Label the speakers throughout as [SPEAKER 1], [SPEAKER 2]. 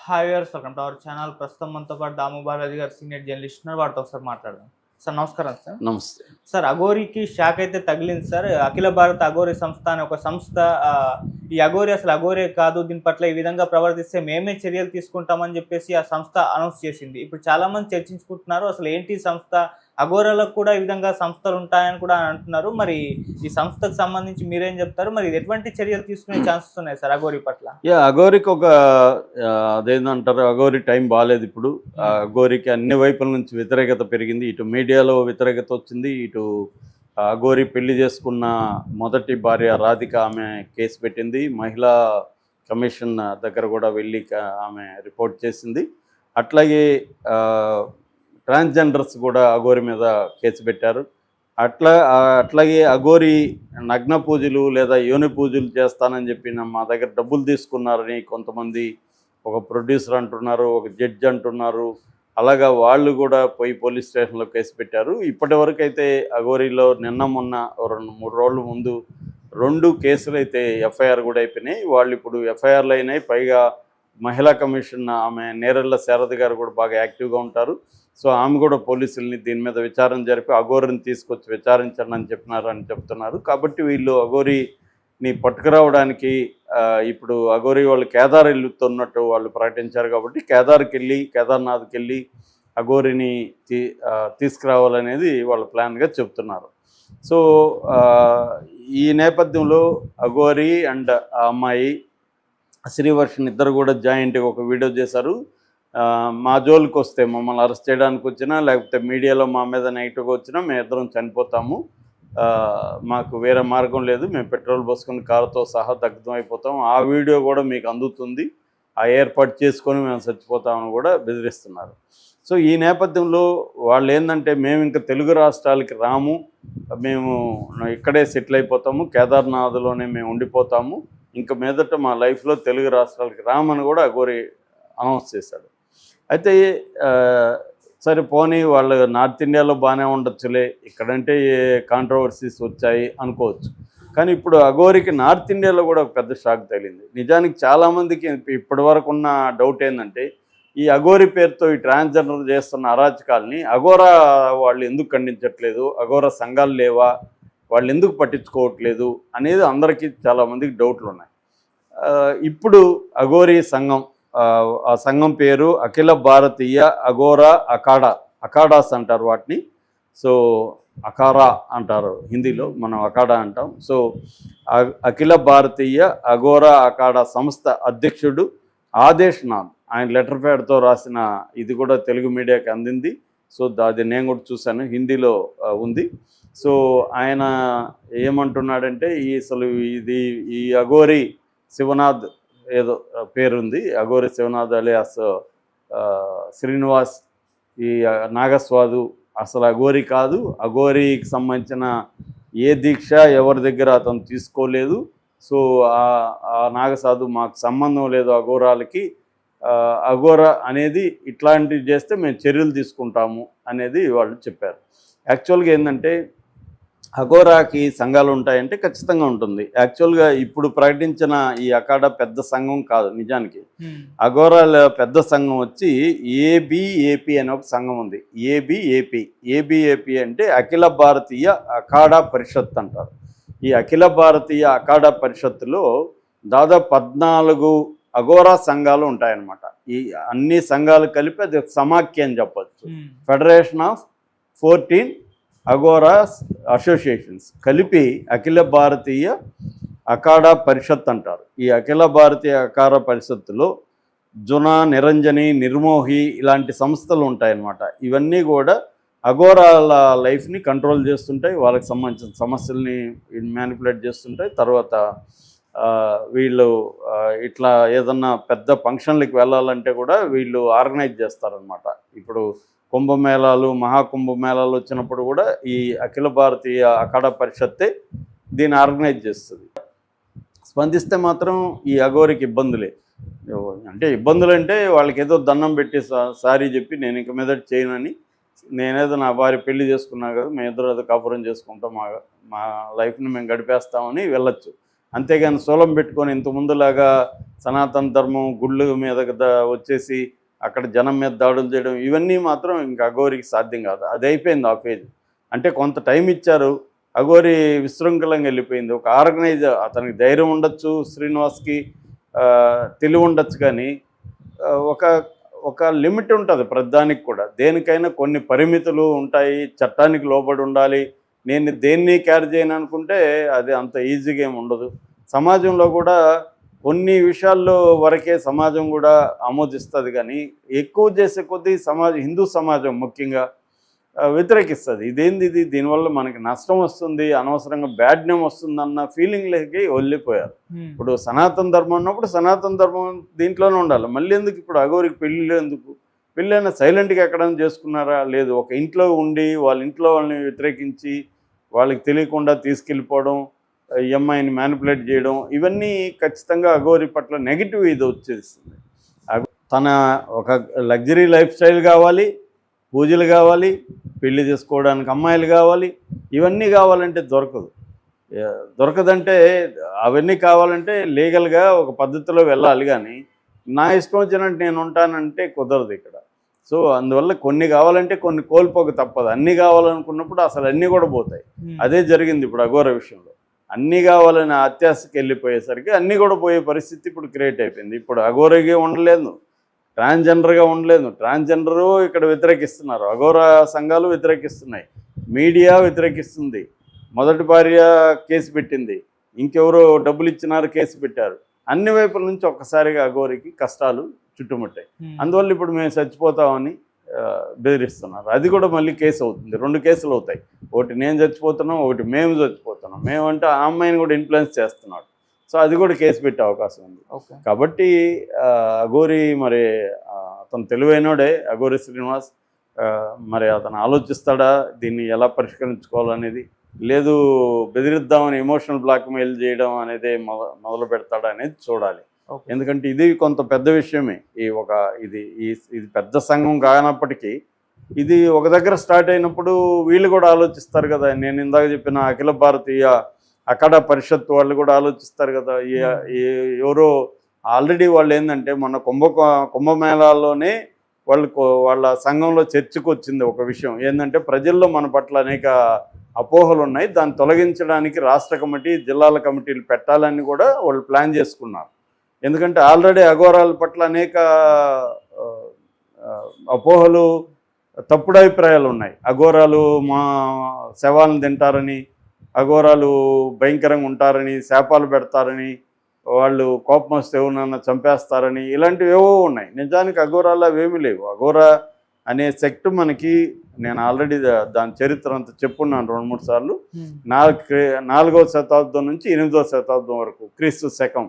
[SPEAKER 1] Hi viewers, welcome to our channel. ప్రస్తుతం మనతో పాటు దాము బాలాజీ గారు సీనియర్ జర్నలిస్ట్ ఉన్నారు. వారితో ఒకసారి మాట్లాడదాం. సార్ నమస్కారం సార్.
[SPEAKER 2] నమస్తే.
[SPEAKER 1] సార్, అఘోరీకి షాక్ అయితే తగిలింది సార్. అఖిల భారత అఘోరీ సంస్థ అనే ఒక సంస్థ ఈ అఘోరీ అసలు అఘోరే కాదు, దీని పట్ల ఈ విధంగా ప్రవర్తిస్తే మేమే చర్యలు తీసుకుంటామని చెప్పేసి ఆ సంస్థ అనౌన్స్ చేసింది. ఇప్పుడు చాలా మంది చర్చించుకుంటున్నారు, అసలు ఏంటి ఈ సంస్థ, అఘోరాలకు కూడా ఈ విధంగా సంస్థలు ఉంటాయని కూడా అంటున్నారు. మరి ఈ సంస్థకు సంబంధించి మీరేం చెప్తారు? మరి ఎటువంటి చర్యలు తీసుకునే ఛాన్సెస్ ఉన్నాయి సార్ అఘోరీ పట్ల?
[SPEAKER 2] అఘోరికి ఒక అదేంటంటారు, అఘోరి టైం బాగాలేదు ఇప్పుడు. అఘోరికి అన్ని వైపుల నుంచి వ్యతిరేకత పెరిగింది. ఇటు మీడియాలో వ్యతిరేకత వచ్చింది, ఇటు అఘోరి పెళ్లి చేసుకున్న మొదటి భార్య రాధిక ఆమె కేసు పెట్టింది. మహిళా కమిషన్ దగ్గర కూడా వెళ్ళి ఆమె రిపోర్ట్ చేసింది. అట్లాగే ట్రాన్స్జెండర్స్ కూడా అఘోరి మీద కేసు పెట్టారు. అట్లాగే అఘోరి నగ్న పూజలు లేదా యోని పూజలు చేస్తానని చెప్పి మా దగ్గర డబ్బులు తీసుకున్నారని కొంతమంది, ఒక ప్రొడ్యూసర్ అంటున్నారు, ఒక జడ్జి అంటున్నారు. అలాగా వాళ్ళు కూడా పోయి పోలీస్ స్టేషన్లో కేసు పెట్టారు. ఇప్పటి వరకు అయితే అఘోరిలో నిన్న మొన్న 2-3 రోజుల ముందు 2 కేసులు అయితే ఎఫ్ఐఆర్ కూడా అయిపోయినాయి. వాళ్ళు ఇప్పుడు ఎఫ్ఐఆర్లు అయినాయి. పైగా మహిళా కమిషన్ ఆమె నేరెళ్ళ శారద గారు కూడా బాగా యాక్టివ్గా ఉంటారు. సో ఆమె కూడా పోలీసుల్ని దీని మీద విచారణ జరిపి అఘోరిని తీసుకొచ్చి విచారించండి అని చెప్తున్నారు. కాబట్టి వీళ్ళు అఘోరిని పట్టుకురావడానికి ఇప్పుడు అఘోరి వాళ్ళు కేదార్ వెళ్తున్నట్టు వాళ్ళు ప్రకటించారు. కాబట్టి కేదార్నాథ్కి వెళ్ళి అఘోరిని తీసుకురావాలనేది వాళ్ళ ప్లాన్గా చెప్తున్నారు. సో ఈ నేపథ్యంలో అఘోరి అండ్ ఆ అమ్మాయి శ్రీవర్షన్ ఇద్దరు కూడా జాయింట్గా ఒక వీడియో చేశారు. మా జోలికి వస్తే, మమ్మల్ని అరెస్ట్ చేయడానికి వచ్చినా లేకపోతే మీడియాలో మా మీద నెగిటివ్గా వచ్చినా మేము ఇద్దరం చనిపోతాము, మాకు వేరే మార్గం లేదు, మేము పెట్రోల్ పోసుకుని కారుతో సహా దగ్ధం అయిపోతాం, ఆ వీడియో కూడా మీకు అందుతుంది, ఆ ఏర్పాటు చేసుకొని మేము చచ్చిపోతామని కూడా బెదిరిస్తున్నారు. సో ఈ నేపథ్యంలో వాళ్ళు ఏంటంటే, మేము ఇంకా తెలుగు రాష్ట్రాలకి రాము, మేము ఇక్కడే సెటిల్ అయిపోతాము, కేదార్నాథ్లోనే మేము ఉండిపోతాము, ఇంక మీదట మా లైఫ్లో తెలుగు రాష్ట్రాలకి రామని కూడా అఘోరి అనౌన్స్ చేశాడు. అయితే సరే పోనీ, వాళ్ళు నార్త్ ఇండియాలో బాగానే ఉండొచ్చులే, ఇక్కడంటే కాంట్రవర్సీస్ వచ్చాయి అనుకోవచ్చు. కానీ ఇప్పుడు అఘోరికి నార్త్ ఇండియాలో కూడా ఒక పెద్ద షాక్ తగిలింది. నిజానికి చాలామందికి ఇప్పటి వరకు ఉన్న డౌట్ ఏంటంటే, ఈ అఘోరి పేరుతో ఈ ట్రాన్స్జెండర్ చేస్తున్న అరాచకాల్ని అఘోరా వాళ్ళు ఎందుకు ఖండించట్లేదు, అఘోరా సంఘాలు లేవా, వాళ్ళు ఎందుకు పట్టించుకోవట్లేదు అనేది అందరికీ చాలామందికి డౌట్లు ఉన్నాయి. ఇప్పుడు అఘోరి సంఘం, ఆ సంఘం పేరు అఖిల భారతీయ అఘోరా అఖాడాస్ అంటారు వాటిని. సో అఖారా అంటారు హిందీలో, మనం అఖాడా అంటాం. సో అఖిల భారతీయ అఘోరా అఖాడా సంస్థ అధ్యక్షుడు ఆదేశ్ నాథ్, ఆయన లెటర్ ప్యాడ్తో రాసిన ఇది కూడా తెలుగు మీడియాకి అందింది. సో అది నేను కూడా చూశాను, హిందీలో ఉంది. సో ఆయన ఏమంటున్నాడంటే, ఈ అఘోరి శివనాథ్ ఏదో పేరుంది, అఘోరి శివనాథ్ అలియాస్ శ్రీనివాస్ ఈ నాగస్వాదు అసలు అఘోరి కాదు, అఘోరికి సంబంధించిన ఏ దీక్ష ఎవరి దగ్గర అతను తీసుకోలేదు. సో ఆ నాగసాధు మాకు సంబంధం లేదు అఘోరాలకి, అఘోరా అనేది ఇట్లాంటివి చేస్తే మేము చర్యలు తీసుకుంటాము అనేది వాళ్ళు చెప్పారు. యాక్చువల్గా ఏంటంటే, అఘోరాకి సంఘాలు ఉంటాయంటే ఖచ్చితంగా ఉంటుంది. యాక్చువల్గా ఇప్పుడు ప్రకటించిన ఈ అఖాడా పెద్ద సంఘం కాదు. నిజానికి అఘోరాల పెద్ద సంఘం వచ్చి ఏబిఏపి అనే ఒక సంఘం ఉంది. ఏబిఏపి అంటే అఖిల భారతీయ అఖాడా పరిషత్ అంటారు. ఈ అఖిల భారతీయ అఖాడా పరిషత్తులో దాదాపు 14 అఘోరా సంఘాలు ఉంటాయన్నమాట. ఈ అన్ని సంఘాలు కలిపి అది సమాఖ్య అని చెప్పచ్చు. ఫెడరేషన్ ఆఫ్ 14 అఘోరా అసోసియేషన్స్ కలిపి అఖిల భారతీయ అఖాడా పరిషత్ అంటారు. ఈ అఖిల భారతీయ అఖాడా పరిషత్తులో జునా, నిరంజని, నిర్మోహి ఇలాంటి సంస్థలు ఉంటాయన్నమాట. ఇవన్నీ కూడా అఘోరాల లైఫ్ని కంట్రోల్ చేస్తుంటాయి, వాళ్ళకి సంబంధించిన సమస్యల్ని మ్యానిపులేట్ చేస్తుంటాయి. తర్వాత వీళ్ళు ఇట్లా ఏదన్నా పెద్ద ఫంక్షన్లకి వెళ్ళాలంటే కూడా వీళ్ళు ఆర్గనైజ్ చేస్తారనమాట. ఇప్పుడు కుంభమేళాలు, మహాకుంభమేళాలు వచ్చినప్పుడు కూడా ఈ అఖిల భారతీయ అఖాడా పరిషత్తే దీన్ని ఆర్గనైజ్ చేస్తుంది. స్పందిస్తే మాత్రం ఈ అఘోరికి ఇబ్బందులే. అంటే ఇబ్బందులు అంటే వాళ్ళకి ఏదో దండం పెట్టి సారీ చెప్పి నేను ఇంక మీద చేయనని, నేనేదో నా భార్య పెళ్లి చేసుకున్నా కదా, మేము ఇద్దరు ఏదో కాపురం చేసుకుంటాం, మా లైఫ్ని మేము గడిపేస్తామని వెళ్ళొచ్చు. అంతేగాని సోలం పెట్టుకొని ఇంత ముందులాగా సనాతన ధర్మం గుళ్ళు మీద వచ్చేసి అక్కడ జనం మీద దాడులు చేయడం ఇవన్నీ మాత్రం ఇంకా అఘోరికి సాధ్యం కాదు. అది అయిపోయింది ఆ ఫేజ్. అంటే కొంత టైం ఇచ్చారు, అఘోరి విశృంఖలంగా వెళ్ళిపోయింది. ఒక ఆర్గనైజర్ అతనికి ధైర్యం ఉండొచ్చు, శ్రీనివాస్కి తెలివి ఉండొచ్చు, కానీ ఒక ఒక లిమిట్ ఉంటుంది ప్రతిదానికి కూడా. దేనికైనా కొన్ని పరిమితులు ఉంటాయి, చట్టానికి లోబడి ఉండాలి. నేను దేన్ని క్యారీ చేయను అనుకుంటే అది అంత ఈజీగా ఏమి ఉండదు. సమాజంలో కూడా కొన్ని విషయాల్లో వరకే సమాజం కూడా ఆమోదిస్తుంది, కానీ ఎక్కువ చేసే కొద్దీ హిందూ సమాజం ముఖ్యంగా వ్యతిరేకిస్తుంది. ఇది దీనివల్ల మనకి నష్టం వస్తుంది, అనవసరంగా బ్యాడ్ నేమ్ వస్తుంది అన్న ఫీలింగ్లకి వెళ్ళిపోయారు. ఇప్పుడు సనాతన ధర్మం ఉన్నప్పుడు సనాతన ధర్మం దీంట్లోనే ఉండాలి. మళ్ళీ ఎందుకు ఇప్పుడు అఘోరికి పెళ్ళిళ్ళు ఎందుకు? పెళ్ళైనా సైలెంట్గా ఎక్కడైనా చేసుకున్నారా? లేదు, ఒక ఇంట్లో ఉండి వాళ్ళ ఇంట్లో వాళ్ళని వ్యతిరేకించి వాళ్ళకి తెలియకుండా తీసుకెళ్ళిపోవడం, ఈ అమ్మాయిని మ్యానిపులేట్ చేయడం, ఇవన్నీ ఖచ్చితంగా అఘోరి పట్ల నెగిటివ్ ఇది వచ్చేస్తుంది. తన ఒక లగ్జరీ లైఫ్ స్టైల్ కావాలి, పూజలు కావాలి, పెళ్లి చేసుకోవడానికి అమ్మాయిలు కావాలి, ఇవన్నీ కావాలంటే దొరకదంటే అవన్నీ కావాలంటే లీగల్గా ఒక పద్ధతిలో వెళ్ళాలి, కానీ నా ఇష్టం వచ్చినట్టు నేను ఉంటానంటే కుదరదు ఇక్కడ. సో అందువల్ల కొన్ని కావాలంటే కొన్ని కోల్పోక తప్పదు. అన్నీ కావాలనుకున్నప్పుడు అసలు అన్నీ కూడా పోతాయి. అదే జరిగింది ఇప్పుడు అఘోర విషయంలో. అన్నీ కావాలని అత్యాశకి వెళ్ళిపోయేసరికి అన్నీ కూడా పోయే పరిస్థితి ఇప్పుడు క్రియేట్ అయిపోయింది. ఇప్పుడు అఘోరగా ఉండలేదు, ట్రాన్స్జెండర్గా ఉండలేదు. ట్రాన్స్జెండరు ఇక్కడ వ్యతిరేకిస్తున్నారు, అఘోర సంఘాలు వ్యతిరేకిస్తున్నాయి, మీడియా వ్యతిరేకిస్తుంది. మొదటి భార్య కేసు పెట్టింది, ఇంకెవరో డబ్బులు ఇచ్చినారు కేసు పెట్టారు. అన్ని వైపుల నుంచి ఒక్కసారిగా అఘోరికి కష్టాలు చుట్టుముట్టాయి. అందువల్ల ఇప్పుడు మేము చచ్చిపోతామని బెదిరిస్తున్నారు. అది కూడా మళ్ళీ కేసు అవుతుంది, 2 కేసులు అవుతాయి. ఒకటి నేను చచ్చిపోతున్నాం, ఒకటి మేము చచ్చిపోతున్నాం. మేమంటే ఆ అమ్మాయిని కూడా ఇన్ఫ్లుయెన్స్ చేస్తున్నాడు. సో అది కూడా కేసు పెట్టే అవకాశం ఉంది. కాబట్టి అఘోరి మరి అతను తెలివైనోడే, అఘోరి శ్రీనివాస్. మరి అతను ఆలోచిస్తాడా దీన్ని ఎలా పరిష్కరించుకోవాలనేది, లేదు బెదిరిద్దామని ఎమోషనల్ బ్లాక్మెయిల్ చేయడం అనేది మొదలు పెడతాడా అనేది చూడాలి. ఎందుకంటే ఇది కొంత పెద్ద విషయమే. ఇది పెద్ద సంఘం కానప్పటికీ ఇది ఒక దగ్గర స్టార్ట్ అయినప్పుడు వీళ్ళు కూడా ఆలోచిస్తారు కదా. నేను ఇందాక చెప్పిన అఖిల భారతీయ అఖాడా పరిషత్ వాళ్ళు కూడా ఆలోచిస్తారు కదా. ఎవరో ఆల్రెడీ వాళ్ళు ఏంటంటే మొన్న కుంభమేళాల్లోనే వాళ్ళ సంఘంలో చర్చకు వచ్చింది ఒక విషయం ఏంటంటే, ప్రజల్లో మన పట్ల అనేక అపోహలు ఉన్నాయి, దాన్ని తొలగించడానికి రాష్ట్ర కమిటీ, జిల్లాల కమిటీలు పెట్టాలని కూడా వాళ్ళు ప్లాన్ చేసుకున్నారు. ఎందుకంటే ఆల్రెడీ అఘోరాల పట్ల అనేక అపోహలు, తప్పుడు అభిప్రాయాలు ఉన్నాయి. అఘోరాలు మా శవాలను తింటారని, అఘోరాలు భయంకరంగా ఉంటారని, శాపాలు పెడతారని, వాళ్ళు కోపం వస్తే ఎవరన్నా చంపేస్తారని, ఇలాంటివి ఏవో ఉన్నాయి. నిజానికి అఘోరాలు అవేమీ లేవు. అఘోరా అనే సెక్ట్ మనకి, నేను ఆల్రెడీ దాని చరిత్ర అంతా చెప్పున్నాను 2-3 సార్లు. 4వ శతాబ్దం నుంచి 8వ శతాబ్దం వరకు, క్రీస్తు శకం,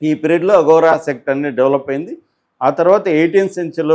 [SPEAKER 2] ఈ పీరియడ్లో అఘోరా సెక్ట్ అనేది డెవలప్ అయింది. ఆ తర్వాత 18th సెంచరీలో